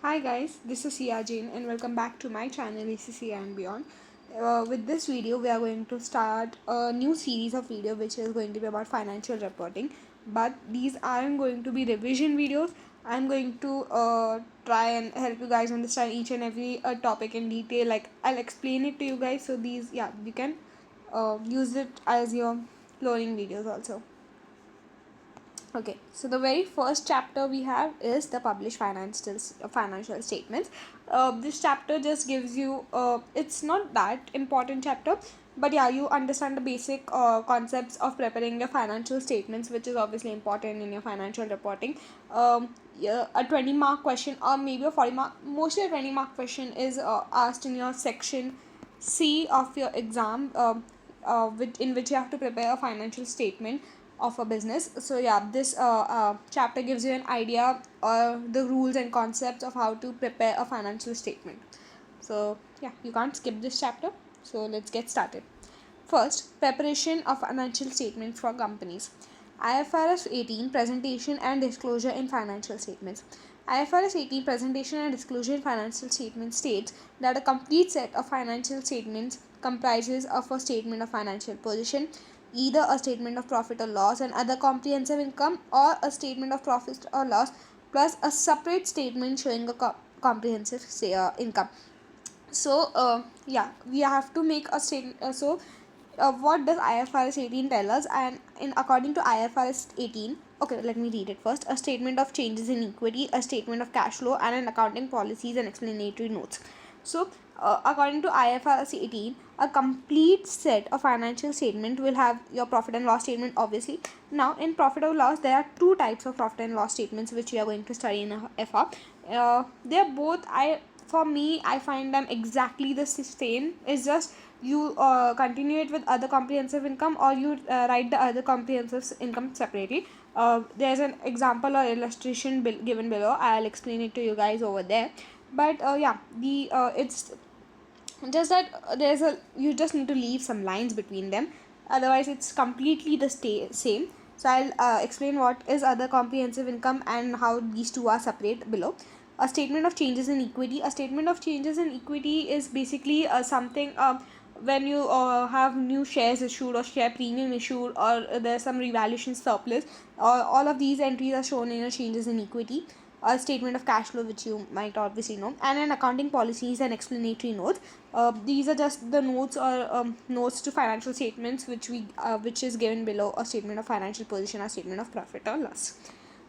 Hi guys, this is Sia Jane and welcome back to my channel ACCA and Beyond. With this video, we are going to start a new series of video which is going to be about financial reporting. But these aren't going to be revision videos. I'm going to try and help you guys understand each and every topic in detail. Like I'll explain it to you guys. So you can use it as your learning videos also. Okay, so the very first chapter we have is the published financial statements. This chapter just gives you it's not that important chapter, but yeah, you understand the basic concepts of preparing your financial statements, which is obviously important in your financial reporting. Yeah, a 20-mark question or maybe a 40-mark, mostly a 20-mark question is asked in your section C of your exam, in which you have to prepare a financial statement of a business. So yeah, this chapter gives you an idea or the rules and concepts of how to prepare a financial statement. So yeah, you can't skip this chapter. So let's get started. First, preparation of financial statements for companies. IFRS 18 presentation and disclosure in financial statements. IFRS 18 presentation and disclosure in financial statements states that a complete set of financial statements comprises of a statement of financial position, either a statement of profit or loss and other comprehensive income, or a statement of profit or loss plus a separate statement showing a comprehensive income. So yeah, we have to make a statement. What does IFRS 18 tell us? And in according to IFRS 18, okay, let me read it first. A statement of changes in equity, a statement of cash flow, and an accounting policies and explanatory notes. So according to IFRS 18, a complete set of financial statement will have your profit and loss statement, obviously. Now in profit or loss, there are two types of profit and loss statements which we are going to study in a FR. They are both, for me, I find them exactly the same. It's just you continue it with other comprehensive income, or you write the other comprehensive income separately. There's an example or illustration given below. I'll explain it to you guys over there. But yeah, the it's just that there's a you just need to leave some lines between them, otherwise it's completely the same. So I'll explain what is other comprehensive income and how these two are separate below. A statement of changes in equity. A statement of changes in equity is basically something when you have new shares issued or share premium issued, or there's some revaluation surplus, all of these entries are shown in a changes in equity. A statement of cash flow, which you might obviously know, and an accounting policies and explanatory notes. These are just the notes or notes to financial statements which is given below a statement of financial position or statement of profit or loss.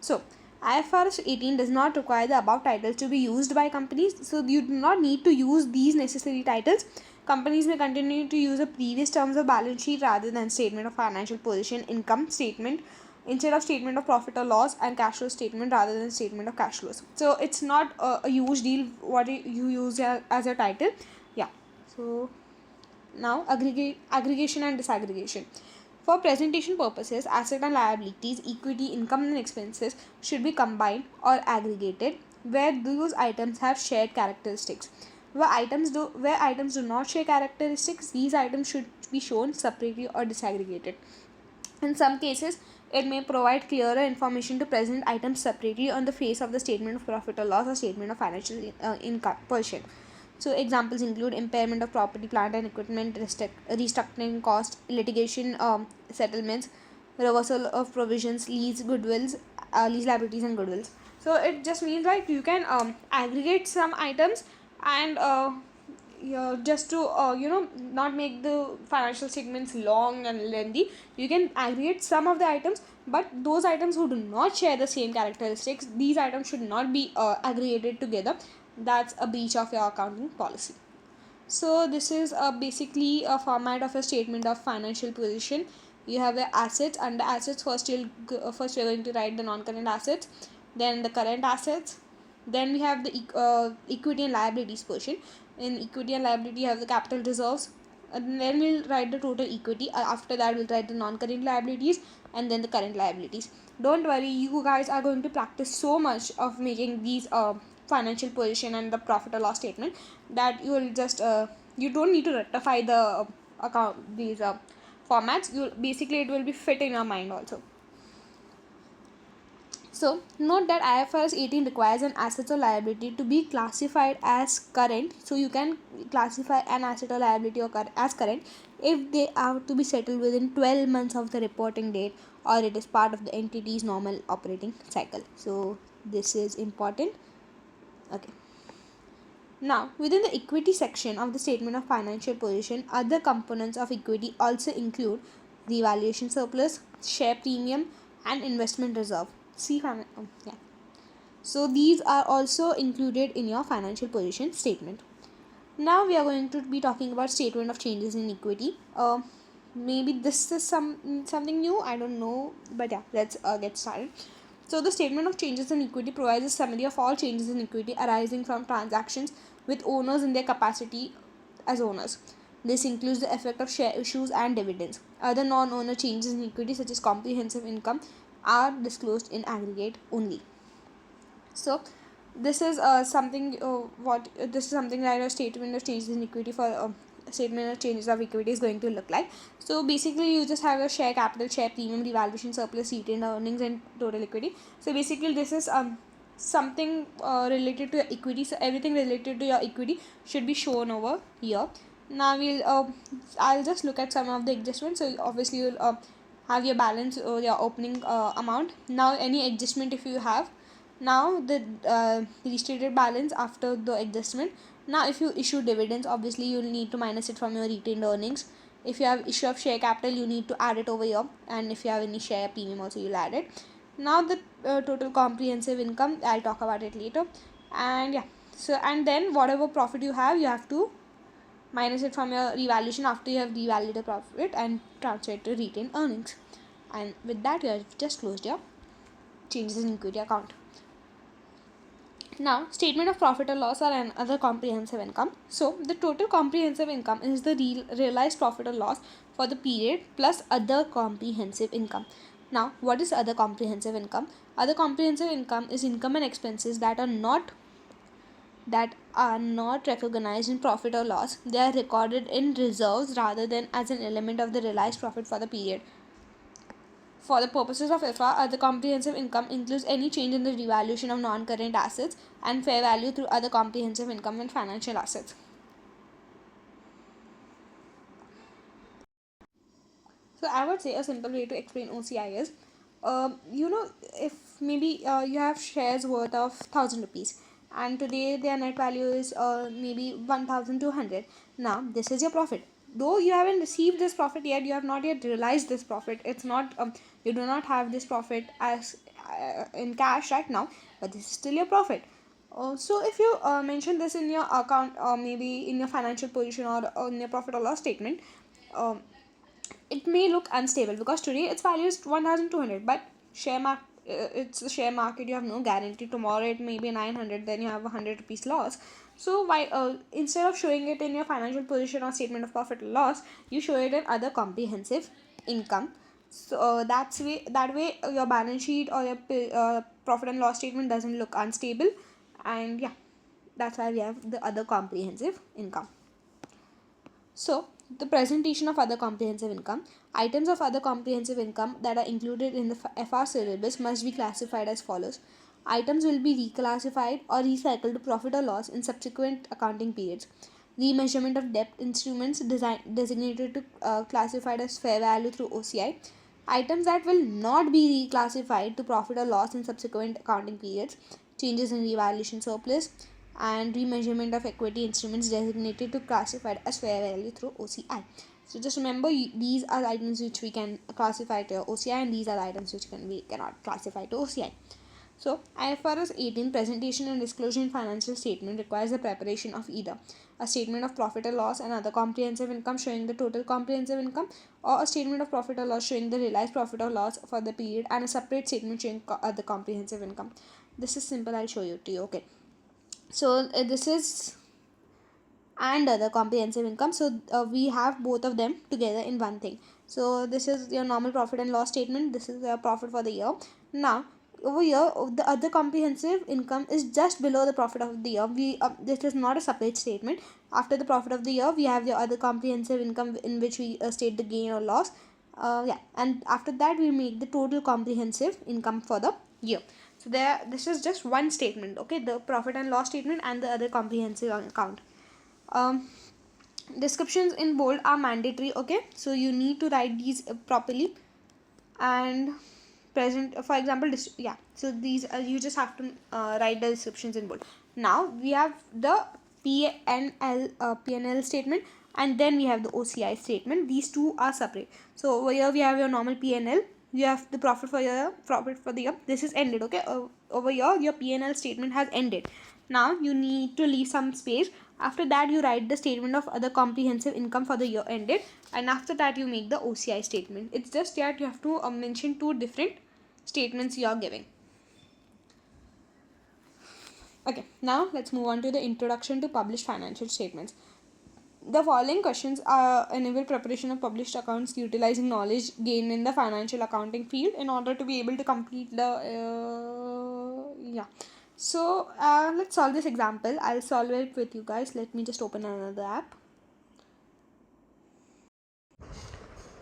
So IFRS 18 does not require the above titles to be used by companies, so you do not need to use these necessary titles. Companies may continue to use the previous terms of balance sheet rather than statement of financial position, income statement, instead of statement of profit or loss, and cash flow statement rather than statement of cash flows. So it's not a huge deal what you use as a title. Yeah. So now aggregation and disaggregation. For presentation purposes, asset and liabilities, equity, income and expenses should be combined or aggregated where those items have shared characteristics. Where items do not share characteristics, these items should be shown separately or disaggregated. In some cases, it may provide clearer information to present items separately on the face of the statement of profit or loss or statement of financial income portion. So examples include impairment of property, plant and equipment, restructuring cost, litigation settlements, reversal of provisions, lease liabilities and goodwills. So it just means like you can aggregate some items and just to not make the financial statements long and lengthy, you can aggregate some of the items, but those items who do not share the same characteristics, these items should not be aggregated together. That's a breach of your accounting policy. So this is basically a format of a statement of financial position. You have the assets. Under assets, first we're going to write the non-current assets, then the current assets, then we have the equity and liabilities portion. In equity and liability, you have the capital reserves, and then we'll write the total equity. After that, we'll write the non-current liabilities and then the current liabilities. Don't worry, you guys are going to practice so much of making these financial position and the profit or loss statement that you will just you don't need to rectify the account these formats. You basically, it will be fit in your mind also. So note that IFRS 18 requires an asset or liability to be classified as current. So you can classify an asset or liability as current if they are to be settled within 12 months of the reporting date, or it is part of the entity's normal operating cycle. So this is important. Okay. Now, within the equity section of the statement of financial position, other components of equity also include the valuation surplus, share premium, and investment reserve. Yeah. So these are also included in your financial position statement. Now we are going to be talking about statement of changes in equity. Maybe this is something new. I don't know, but yeah, let's get started. So the statement of changes in equity provides a summary of all changes in equity arising from transactions with owners in their capacity as owners. This includes the effect of share issues and dividends. Other non-owner changes in equity, such as comprehensive income, are disclosed in aggregate only. So this is something that a statement of changes in equity for statement of changes of equity is going to look like. So basically you just have a share capital, share premium, revaluation surplus, retained earnings, and total equity. So basically this is something related to your equity. So everything related to your equity should be shown over here. Now I'll just look at some of the adjustments. So obviously you'll have your balance or your opening amount. Now any adjustment if you have, now the restated balance after the adjustment. Now if you issue dividends, obviously you'll need to minus it from your retained earnings. If you have issue of share capital, you need to add it over here, and if you have any share premium also, you'll add it. Now the total comprehensive income, I'll talk about it later. And yeah, so and then whatever profit you have to minus it from your revaluation after you have revalued the profit and transfer it to retained earnings. And with that, you have just closed your changes in equity account. Now, statement of profit or loss or another comprehensive income. So, the total comprehensive income is the realized profit or loss for the period plus other comprehensive income. Now, what is other comprehensive income? Other comprehensive income is income and expenses that are not recognized in profit or loss. They are recorded in reserves rather than as an element of the realized profit for the period. For the purposes of FR, other comprehensive income includes any change in the revaluation of non-current assets and fair value through other comprehensive income and financial assets. So I would say a simple way to explain OCI is, if maybe you have shares worth of 1,000 rupees, and today their net value is maybe 1,200. Now this is your profit. Though you haven't received this profit yet, you have not yet realized this profit. It's not you do not have this profit as in cash right now, but this is still your profit. So if you mention this in your account, or maybe in your financial position, or in your profit or loss statement, it may look unstable because today its value is 1,200, but it's the share market. You have no guarantee. Tomorrow it may be 900, then you have 100 rupees loss. So why instead of showing it in your financial position or statement of profit or loss, you show it in other comprehensive income. So that way your balance sheet or your profit and loss statement doesn't look unstable. And yeah, that's why we have the other comprehensive income. So, the presentation of other comprehensive income. Items of other comprehensive income that are included in the FR syllabus must be classified as follows. Items will be reclassified or recycled to profit or loss in subsequent accounting periods. Remeasurement of debt instruments designated to classified as fair value through OCI. Items that will not be reclassified to profit or loss in subsequent accounting periods. Changes in revaluation surplus and remeasurement of equity instruments designated to classified as fair value through OCI. So just remember, these are items which we can classify to OCI, and these are items which we cannot classify to OCI. So IFRS 18 presentation and disclosure in financial statement requires the preparation of either a statement of profit or loss and other comprehensive income showing the total comprehensive income, or a statement of profit or loss showing the realized profit or loss for the period, and a separate statement showing other comprehensive income. This is simple. I'll show you to you. Okay. So this is and other comprehensive income. So we have both of them together in one thing. So this is your normal profit and loss statement. This is your profit for the year. Now over here, the other comprehensive income is just below the profit of the year. This is not a separate statement. After the profit of the year, we have the other comprehensive income, in which we state the gain or loss. And after that we make the total comprehensive income for the year. So there, this is just one statement, okay, the profit and loss statement and the other comprehensive account. um, Descriptions in bold are mandatory, okay, so you need to write these properly. And present, for example, yeah, so these you just have to write the descriptions in bold. Now we have the PNL statement, and then we have the OCI statement. These two are separate. So over here we have your normal PNL, you have the profit for the year, this is ended, okay. Over here your PNL statement has ended. Now you need to leave some space. After that you write the statement of other comprehensive income for the year ended, and after that you make the OCI statement. It's just that you have to mention two different statements you are giving. Okay, now let's move on to the introduction to published financial statements. The following questions enable preparation of published accounts utilizing knowledge gained in the financial accounting field in order to be able to complete the yeah. So let's solve this example. I'll solve it with you guys. Let me just open another app.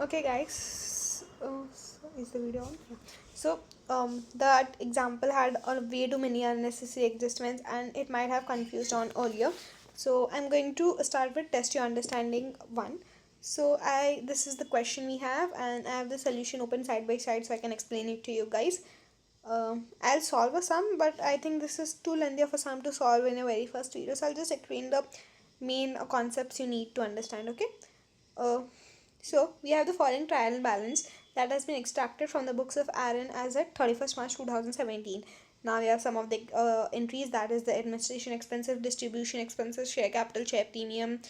Okay guys, so is the video on? Yeah. So that example had way too many unnecessary adjustments and it might have confused on earlier. So I'm going to start with test your understanding 1. So this is the question we have, and I have the solution open side by side so I can explain it to you guys. I'll solve a sum, but I think this is too lengthy of a sum to solve in a very first video, so I'll just explain the main concepts you need to understand, okay. uh, so we have the following trial balance that has been extracted from the books of Aaron as at 31st March 2017. Now we have some of the entries, that is the administration expenses, distribution expenses, share capital, share premium,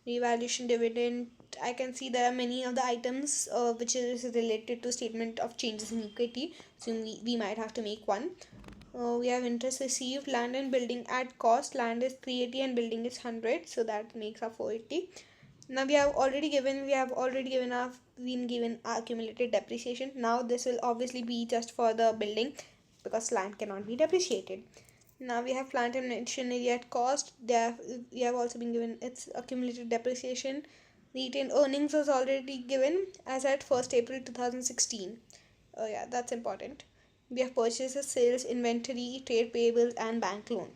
revaluation, dividend. I can see there are many of the items which is related to statement of changes in equity, so we might have to make one. We have interest received, land and building at cost, land is 380 and building is 100, so that makes up 480. Now we have already given accumulated depreciation. Now this will obviously be just for the building because land cannot be depreciated. Now we have plant and machinery at cost. We have also been given its accumulated depreciation. Retained earnings was already given as at 1st April 2016. Oh yeah, that's important. We have purchases, sales, inventory, trade payables and bank loan.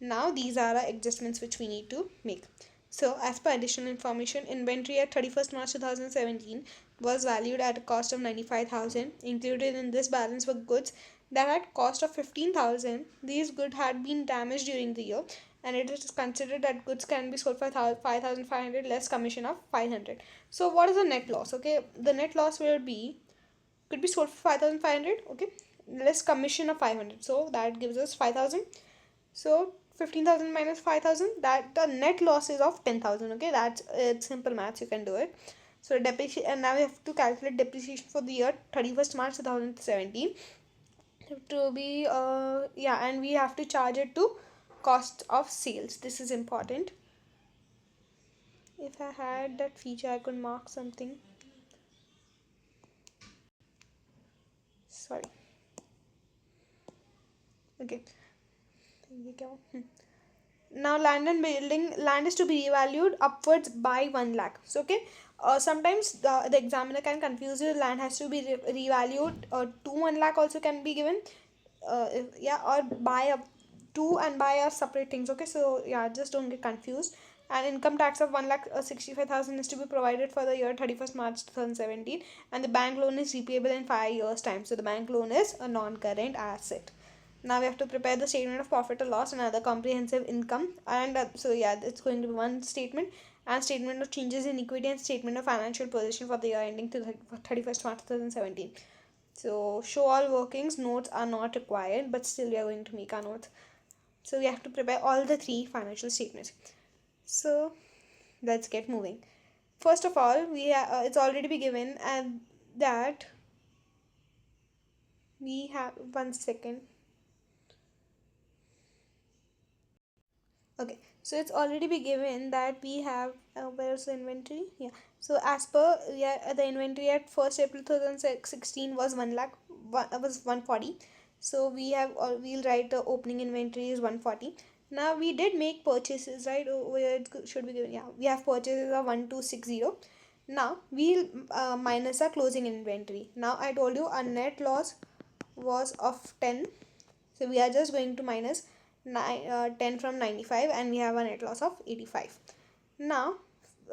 Now these are our adjustments which we need to make. So as per additional information, inventory at 31st March 2017 was valued at a cost of 95,000. Included in this balance were goods that had cost of 15,000. These goods had been damaged during the year, and it is considered that goods can be sold for 5,500 less commission of 500. So what is the net loss? Okay, the net loss will be, could be sold for 5,500, okay, less commission of 500, so that gives us 5,000. So 15,000 minus 5,000, that the net loss is of 10,000, okay. That's it's simple maths, you can do it. So depreciation, and now we have to calculate depreciation for the year 31st March 2017 to be yeah, and we have to charge it to cost of sales. This is important. If I had that feature I could mark something. Sorry. Okay. Now land and building, land is to be revalued upwards by 1 lakh. So okay, sometimes the examiner can confuse you. Land has to be revalued to 1 lakh also can be given, yeah, or buy up to and buy are separate things, okay. So yeah, just don't get confused. And income tax of 1,65,000 is to be provided for the year 31st March 2017, and the bank loan is repayable in 5 years time, so the bank loan is a non-current asset. Now we have to prepare the statement of profit or loss and other comprehensive income, and so yeah, it's going to be one statement, and statement of changes in equity and statement of financial position for the year ending to 31st March 2017. So show all workings, notes are not required, but still we are going to make our notes. So we have to prepare all the 3 financial statements. So let's get moving. First of all, it's already been given, and that we have 1 second. Okay, so it's already be given that we have where's the inventory? Yeah, so as per, yeah, the inventory at 1st April 2016 was 1 lakh, was 140. So we'll write the opening inventory is 140. Now we did make purchases, right? Where it should be given, yeah, we have purchases of 1260. Now we'll minus our closing inventory. Now I told you our net loss was of 10. So we are just going to minus 10 from 95, and we have a net loss of 85. Now,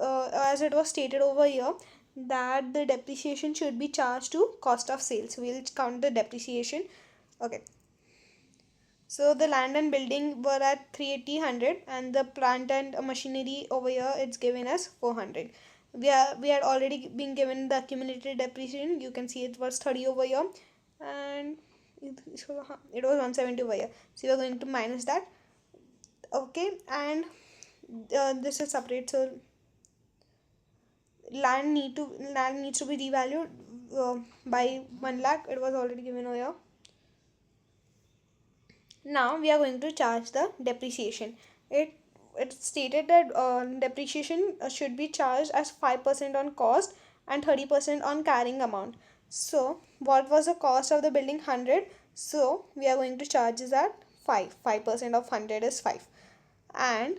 as it was stated over here, that the depreciation should be charged to cost of sales. We'll count the depreciation. Okay. So the land and building were at 380, 100, and the plant and machinery over here it's given as 400. We had already been given the accumulated depreciation. You can see it was 30 over here, and it was 170 over here. So we are going to minus that. Okay, and this is separate. So land needs to be revalued by 1 lakh. It was already given over here. Now we are going to charge the depreciation. It stated that depreciation should be charged as 5% on cost and 30% on carrying amount. So what was the cost of the building? 100. So we are going to charge is at 5. 5% of 100 is 5. And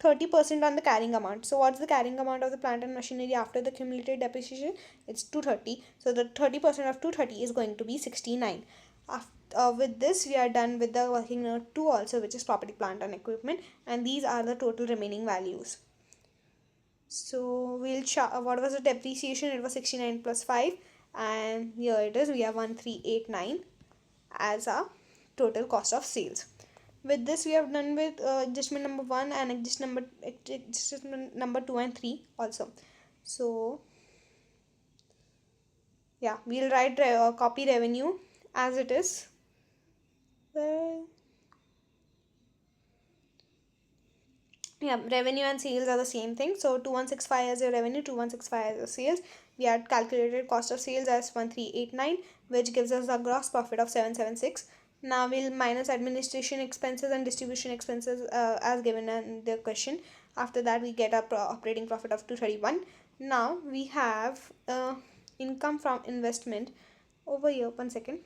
30% on the carrying amount. So what's the carrying amount of the plant and machinery after the cumulative depreciation? It's 230. So the 30% of 230 is going to be 69. With this, we are done with the working note 2 also, which is property, plant and equipment, and these are the total remaining values. So we'll what was the depreciation? It was 69 plus 5, and here it is. We have 1389 as our total cost of sales. With this, we have done with adjustment number 1 and adjustment number 2 and 3 also. So yeah, we'll write copy revenue as it is. Yeah, revenue and sales are the same thing. So 2165 as your revenue, 2165 as your sales. We had calculated cost of sales as 1389, which gives us a gross profit of 776. Now we'll minus administration expenses and distribution expenses as given in the question. After that, we get our operating profit of 231. Now we have income from investment over here. 1 second.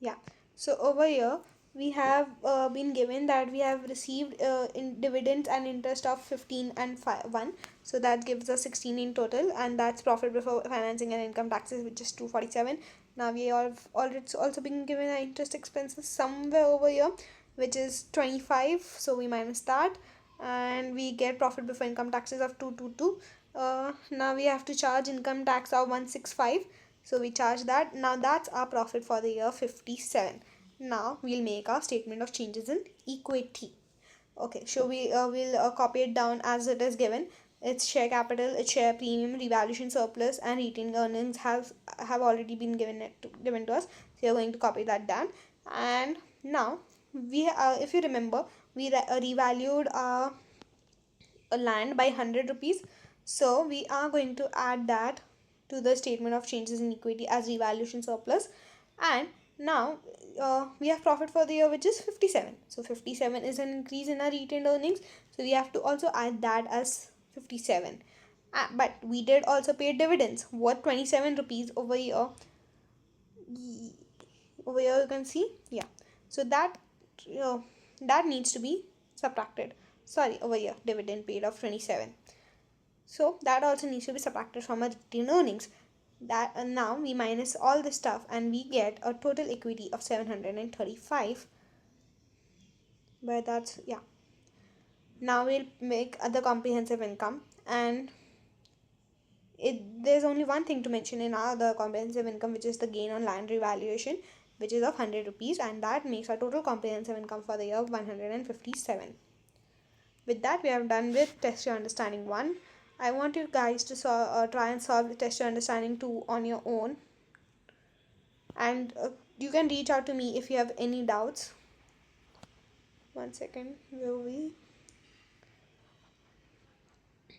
Yeah, so over here we have been given that we have received in dividends and interest of 15 and 1, so that gives us 16 in total, and that's profit before financing and income taxes, which is 247. Now we have also been given our interest expenses somewhere over here, which is 25, so we minus that, and we get profit before income taxes of 222. Now we have to charge income tax of 165, so we charge that. Now that's our profit for the year 57. Now we'll make our statement of changes in equity. Okay, so we'll copy it down as it is given. Its share capital, its share premium, revaluation surplus, and retained earnings have already been given to us. So you're going to copy that down. And now we if you remember, we revalued a land by 100 rupees. So we are going to add that to the statement of changes in equity as revaluation surplus. And now we have profit for the year, which is 57. So 57 is an increase in our retained earnings, so we have to also add that as 57. But we did also pay dividends, what, 27 rupees over here. Over here you can see, yeah, so that that needs to be subtracted. Sorry, over here dividend paid of 27, so that also needs to be subtracted from our retained earnings. That now we minus all this stuff and we get a total equity of 735. But that's, yeah, now we'll make other comprehensive income, and there's only one thing to mention in our other comprehensive income, which is the gain on land revaluation, which is of 100 rupees, and that makes our total comprehensive income for the year 157. With that, we have done with test your understanding 1. I want you guys to try and solve the test your understanding 2 on your own, and you can reach out to me if you have any doubts. 1 second, will we?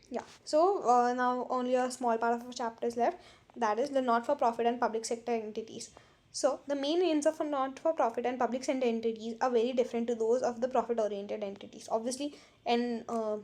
Yeah, so now only a small part of our chapter is left, that is the not-for-profit and public sector entities. So the main aims of a not-for-profit and public sector entities are very different to those of the profit-oriented entities. Obviously, and NGOs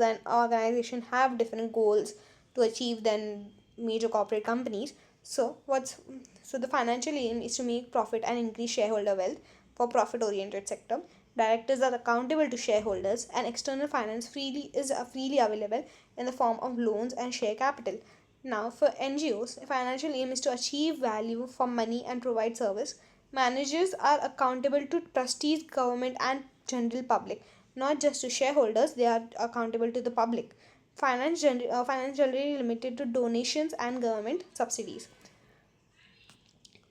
and organizations have different goals to achieve than major corporate companies. So the financial aim is to make profit and increase shareholder wealth for profit-oriented sector. Directors are accountable to shareholders, and external finance is freely available in the form of loans and share capital. Now, for NGOs, financial aim is to achieve value for money and provide service. Managers are accountable to trustees, government, and general public, not just to shareholders. They are accountable to the public. Finance generally limited to donations and government subsidies.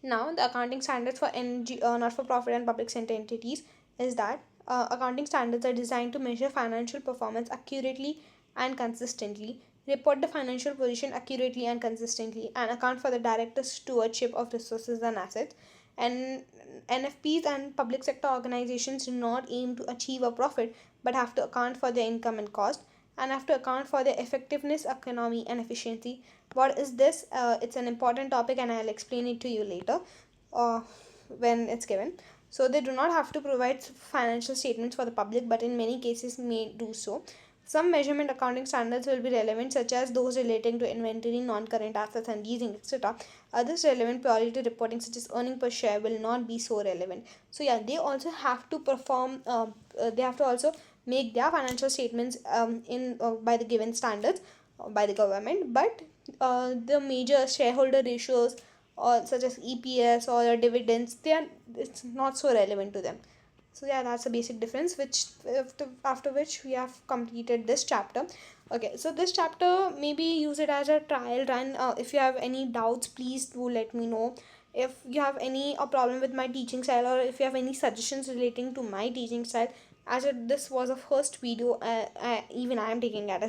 Now, the accounting standards for not-for-profit and public sector entities is that accounting standards are designed to measure financial performance accurately and consistently, report the financial position accurately and consistently, and account for the direct stewardship of resources and assets. And NFPs and public sector organizations do not aim to achieve a profit but have to account for their income and cost, and have to account for their effectiveness, economy, and efficiency. What is this? It's an important topic, and I'll explain it to you later uh, when it's given. So, they do not have to provide financial statements for the public, but in many cases may do so. Some measurement accounting standards will be relevant, such as those relating to inventory, non current assets, and leasing, etc. Others relevant purely to reporting, such as earning per share, will not be so relevant. So, yeah, they also have to perform, they have to also make their financial statements in by the given standards by the government, but the major shareholder ratios or such as EPS or dividends, they are, it's not so relevant to them. So yeah, that's a basic difference, which after which we have completed this chapter. Okay, so this chapter, maybe use it as a trial run. If you have any doubts, please do let me know. If you have any a problem with my teaching style, or if you have any suggestions relating to my teaching style, as this was a first video, even I am taking it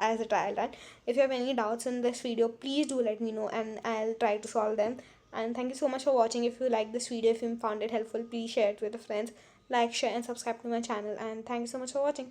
as a trial run. If you have any doubts in this video, please do let me know, and I'll try to solve them. And thank you so much for watching. If you like this video, if you found it helpful, please share it with your friends, like, share, and subscribe to my channel. And thank you so much for watching.